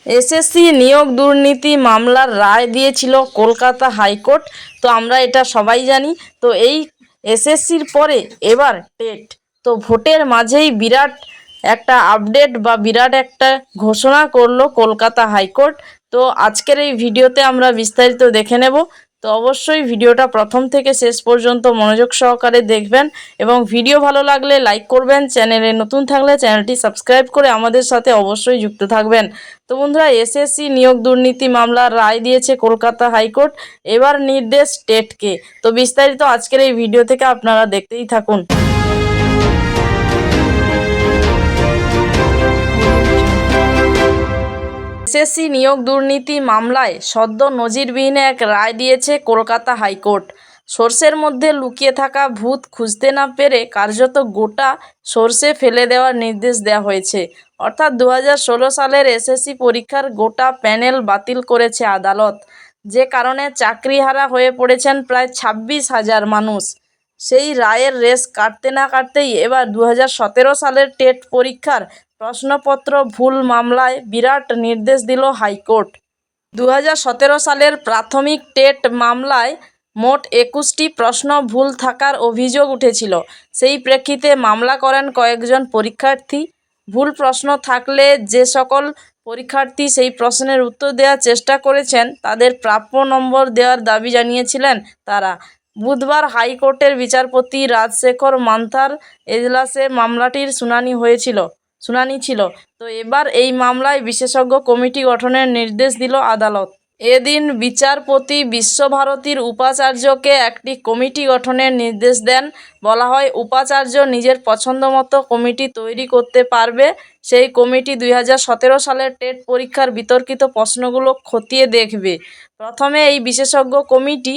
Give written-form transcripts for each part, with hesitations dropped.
SSC নিয়োগ দুর্নীতি মামলার রায় দিয়েছিল কলকাতা হাইকোর্ট। তো আমরা এটা সবাই জানি। তো এই এসএসসির পরে এবার টেট। তো ভোটের মাঝেই বিরাট একটা আপডেট বা বিরাট একটা ঘোষণা করলো কলকাতা হাইকোর্ট। তো আজকের এই ভিডিওতে আমরা বিস্তারিত দেখে নেব। তো অবশ্যই ভিডিওটা প্রথম থেকে শেষ পর্যন্ত মনোযোগ সহকারে দেখবেন এবং ভিডিও ভালো লাগলে লাইক করবেন। চ্যানেলে নতুন থাকলে চ্যানেলটি সাবস্ক্রাইব করে আমাদের সাথে অবশ্যই যুক্ত থাকবেন। তো বন্ধুরা, এসএসসি নিয়োগ দুর্নীতি মামলার রায় দিয়েছে কলকাতা হাইকোর্ট। এবার নির্দেশ টেটকে। তো বিস্তারিত আজকের এই ভিডিও থেকে আপনারা দেখতেই থাকুন। এসএসসি নিয়োগ দুর্নীতি মামলায় সদ্য নজিরবিহীন এক রায় দিয়েছে কলকাতা হাইকোর্ট। সোর্সের মধ্যে লুকিয়ে থাকা ভূত খুঁজতে না পেরে কার্যত গোটা সোর্সে ফেলে দেওয়ার নির্দেশ দেওয়া হয়েছে। অর্থাৎ 2016 সালের এসএসসি পরীক্ষার গোটা প্যানেল বাতিল করেছে আদালত, যে কারণে চাকরিহারা হয়ে পড়েছেন প্রায় 26,000 মানুষ। সেই রায়ের রেশ কাটতে না কাটতেই এবার 2017 সালের টেট পরীক্ষার প্রশ্নপত্র ভুল মামলায় বিরাট নির্দেশ দিল হাইকোর্ট। 2017 সালের প্রাথমিক টেট মামলায় মোট 21টি প্রশ্ন ভুল থাকার অভিযোগ উঠেছিল। সেই প্রেক্ষিতে মামলা করেন কয়েকজন পরীক্ষার্থী। ভুল প্রশ্ন থাকলে যে সকল পরীক্ষার্থী সেই প্রশ্নের উত্তর দেওয়ার চেষ্টা করেছেন তাদের প্রাপ্য নম্বর দেওয়ার দাবি জানিয়েছিলেন তারা। বুধবার হাইকোর্টের বিচারপতি রাজশেখর মান্থার এজলাসে মামলাটির শুনানি ছিল। তো এবার এই মামলায় বিশেষজ্ঞ কমিটি গঠনের নির্দেশ দিল আদালত। এদিন বিচারপতি বিশ্বভারতীর উপাচার্যকে একটি কমিটি গঠনের নির্দেশ দেন। বলা হয়, উপাচার্য নিজের পছন্দমতো কমিটি তৈরি করতে পারবে। সেই কমিটি 2017 সালের টেট পরীক্ষার বিতর্কিত প্রশ্নগুলো খতিয়ে দেখবে। প্রথমে এই বিশেষজ্ঞ কমিটি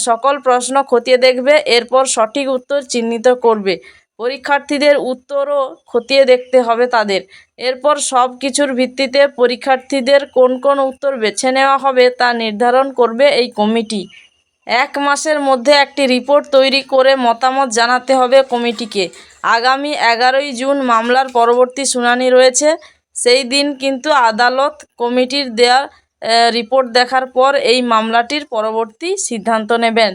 সকল প্রশ্ন খতিয়ে দেখবে, এরপর সঠিক উত্তর চিহ্নিত করবে। পরীক্ষার্থীদের উত্তরও খতিয়ে দেখতে হবে তাদের। এরপর সব কিছুর ভিত্তিতে পরীক্ষার্থীদের কোন কোন উত্তর বেছে নেওয়া হবে তা নির্ধারণ করবে এই কমিটি। 1 মাসের মধ্যে একটি রিপোর্ট তৈরি করে মতামত জানাতে হবে কমিটিকে। আগামী 11ই জুন মামলার পরবর্তী শুনানি রয়েছে। সেই দিন কিন্তু আদালত কমিটির দেওয়া রিপোর্ট দেখার পর এই মামলাটির পরবর্তী সিদ্ধান্ত নেবেন।